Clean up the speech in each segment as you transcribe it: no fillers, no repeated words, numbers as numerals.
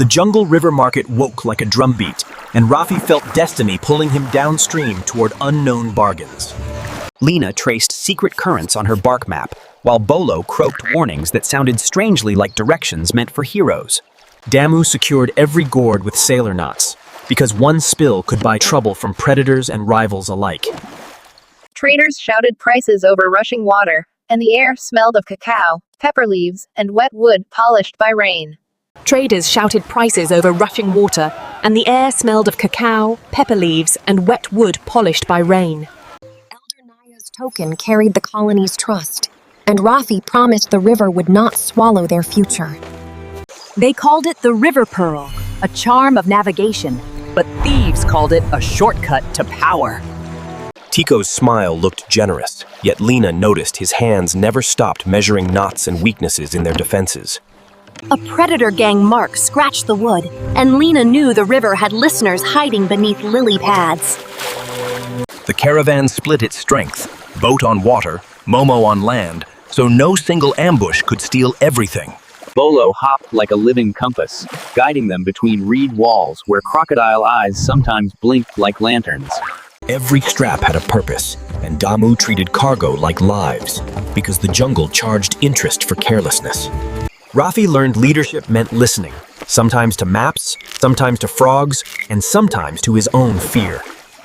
The jungle river market woke like a drumbeat, and Rafi felt destiny pulling him downstream toward unknown bargains. Lena traced secret currents on her bark map, while Bolo croaked warnings that sounded strangely like directions meant for heroes. Damu secured every gourd with sailor knots, because one spill could buy trouble from predators and rivals alike. Traders shouted prices over rushing water, and the air smelled of cacao, pepper leaves, and wet wood polished by rain. Traders shouted prices over rushing water, and the air smelled of cacao, pepper leaves, and wet wood polished by rain. Elder Naya's token carried the colony's trust, and Rafi promised the river would not swallow their future. They called it the River Pearl, a charm of navigation, but thieves called it a shortcut to power. Tico's smile looked generous, yet Lena noticed his hands never stopped measuring knots and weaknesses in their defenses. A predator gang mark scratched the wood, and Lena knew the river had listeners hiding beneath lily pads. The caravan split its strength, boat on water, Momo on land, so no single ambush could steal everything. Bolo hopped like a living compass, guiding them between reed walls where crocodile eyes sometimes blinked like lanterns. Every strap had a purpose, and Damu treated cargo like lives, because the jungle charged interest for carelessness. Rafi learned leadership meant listening, sometimes to maps, sometimes to frogs, and sometimes to his own fear.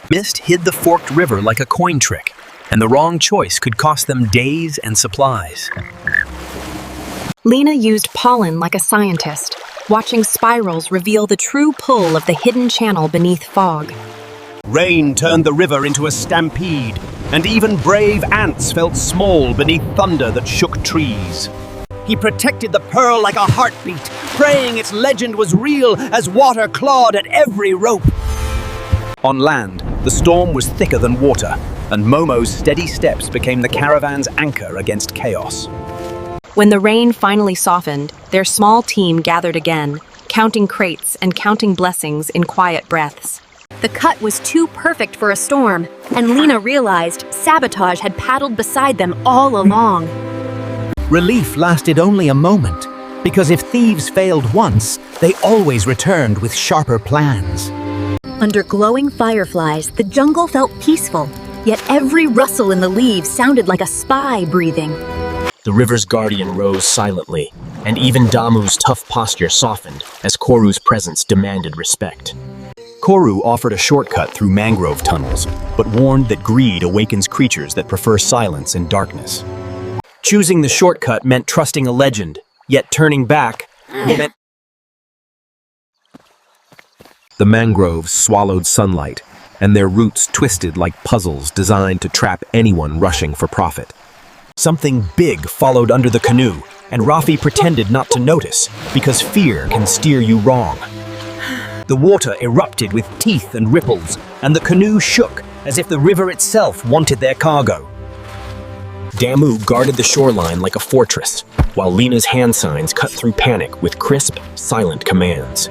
Mist hid the forked river like a coin trick, and the wrong choice could cost them days and supplies. Lena used pollen like a scientist, watching spirals reveal the true pull of the hidden channel beneath fog. Rain turned the river into a stampede, and even brave ants felt small beneath thunder that shook trees. He protected the pearl like a heartbeat, praying its legend was real as water clawed at every rope. On land, the storm was thicker than water, and Momo's steady steps became the caravan's anchor against chaos. When the rain finally softened, their small team gathered again, counting crates and counting blessings in quiet breaths. The cut was too perfect for a storm, and Lena realized sabotage had paddled beside them all along. Relief lasted only a moment, because if thieves failed once, they always returned with sharper plans. Under glowing fireflies, the jungle felt peaceful, yet every rustle in the leaves sounded like a spy breathing. The river's guardian rose silently, and even Damu's tough posture softened as Koru's presence demanded respect. Koru offered a shortcut through mangrove tunnels, but warned that greed awakens creatures that prefer silence and darkness. Choosing the shortcut meant trusting a legend, yet turning back meant... The mangroves swallowed sunlight, and their roots twisted like puzzles designed to trap anyone rushing for profit. Something big followed under the canoe, and Rafi pretended not to notice, because fear can steer you wrong. The water erupted with teeth and ripples, and the canoe shook as if the river itself wanted their cargo. Damu guarded the shoreline like a fortress, while Lena's hand signs cut through panic with crisp, silent commands.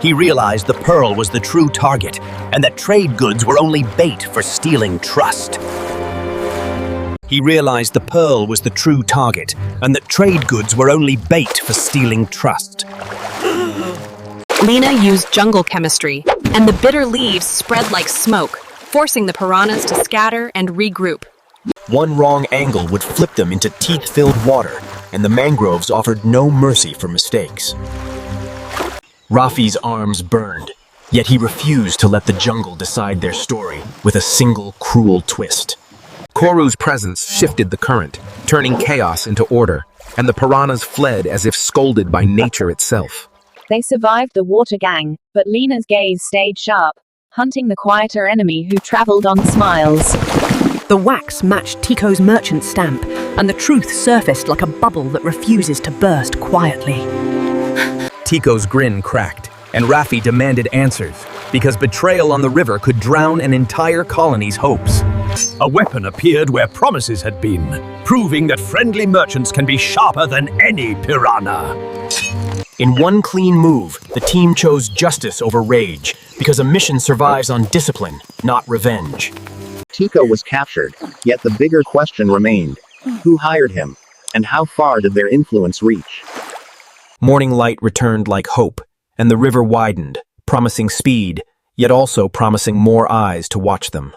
He realized the pearl was the true target, and that trade goods were only bait for stealing trust. He realized the pearl was the true target, and that trade goods were only bait for stealing trust. Lena used jungle chemistry, and the bitter leaves spread like smoke, forcing the piranhas to scatter and regroup. One wrong angle would flip them into teeth-filled water, and the mangroves offered no mercy for mistakes. Rafi's arms burned, yet he refused to let the jungle decide their story with a single cruel twist. Koru's presence shifted the current, turning chaos into order, and the piranhas fled as if scolded by nature itself. They survived the water gang, but Lena's gaze stayed sharp, hunting the quieter enemy who traveled on smiles. The wax matched Tico's merchant stamp, and the truth surfaced like a bubble that refuses to burst quietly. Tico's grin cracked, and Rafi demanded answers, because betrayal on the river could drown an entire colony's hopes. A weapon appeared where promises had been, proving that friendly merchants can be sharper than any piranha. In one clean move, the team chose justice over rage, because a mission survives on discipline, not revenge. Tico was captured, yet the bigger question remained. Who hired him? And how far did their influence reach? Morning light returned like hope, and the river widened, promising speed, yet also promising more eyes to watch them.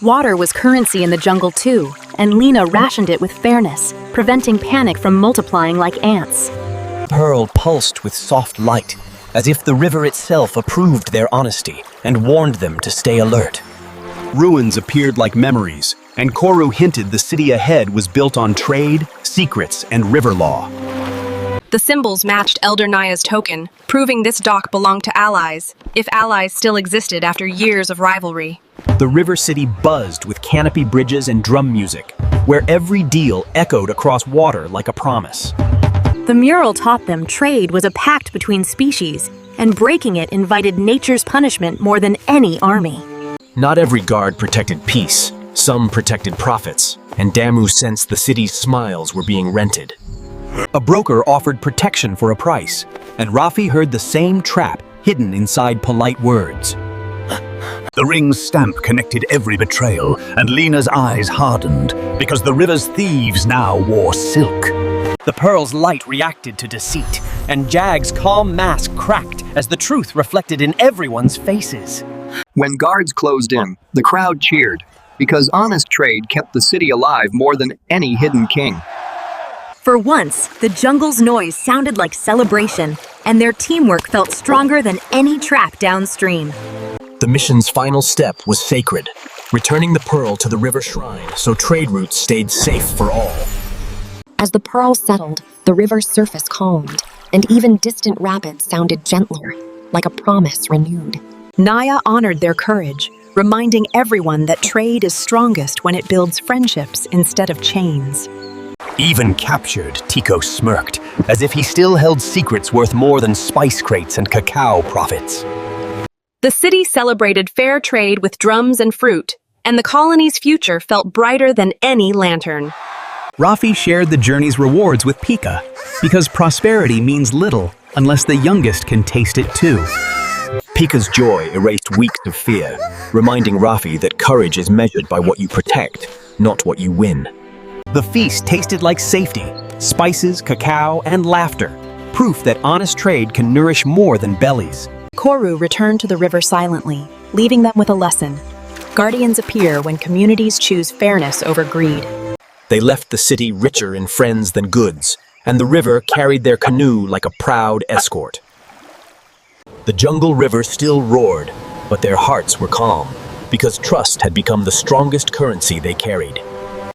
Water was currency in the jungle too, and Lena rationed it with fairness, preventing panic from multiplying like ants. Pearl pulsed with soft light, as if the river itself approved their honesty and warned them to stay alert. Ruins appeared like memories, and Koru hinted the city ahead was built on trade, secrets, and river law. The symbols matched Elder Naya's token, proving this dock belonged to allies, if allies still existed after years of rivalry. The river city buzzed with canopy bridges and drum music, where every deal echoed across water like a promise. The mural taught them trade was a pact between species, and breaking it invited nature's punishment more than any army. Not every guard protected peace, some protected profits, and Damu sensed the city's smiles were being rented. A broker offered protection for a price, and Rafi heard the same trap hidden inside polite words. The ring's stamp connected every betrayal, and Lena's eyes hardened, because the river's thieves now wore silk. The pearl's light reacted to deceit, and Jag's calm mask cracked as the truth reflected in everyone's faces. When guards closed in, the crowd cheered, because honest trade kept the city alive more than any hidden king. For once, the jungle's noise sounded like celebration, and their teamwork felt stronger than any trap downstream. The mission's final step was sacred, returning the pearl to the river shrine so trade routes stayed safe for all. As the pearl settled, the river's surface calmed, and even distant rapids sounded gentler, like a promise renewed. Naya honored their courage, reminding everyone that trade is strongest when it builds friendships instead of chains. Even captured, Tico smirked, as if he still held secrets worth more than spice crates and cacao profits. The city celebrated fair trade with drums and fruit, and the colony's future felt brighter than any lantern. Rafi shared the journey's rewards with Pika, because prosperity means little unless the youngest can taste it too. Pika's joy erased weeks of fear, reminding Rafi that courage is measured by what you protect, not what you win. The feast tasted like safety, spices, cacao, and laughter, proof that honest trade can nourish more than bellies. Koru returned to the river silently, leaving them with a lesson. Guardians appear when communities choose fairness over greed. They left the city richer in friends than goods, and the river carried their canoe like a proud escort. The jungle river still roared, but their hearts were calm, because trust had become the strongest currency they carried.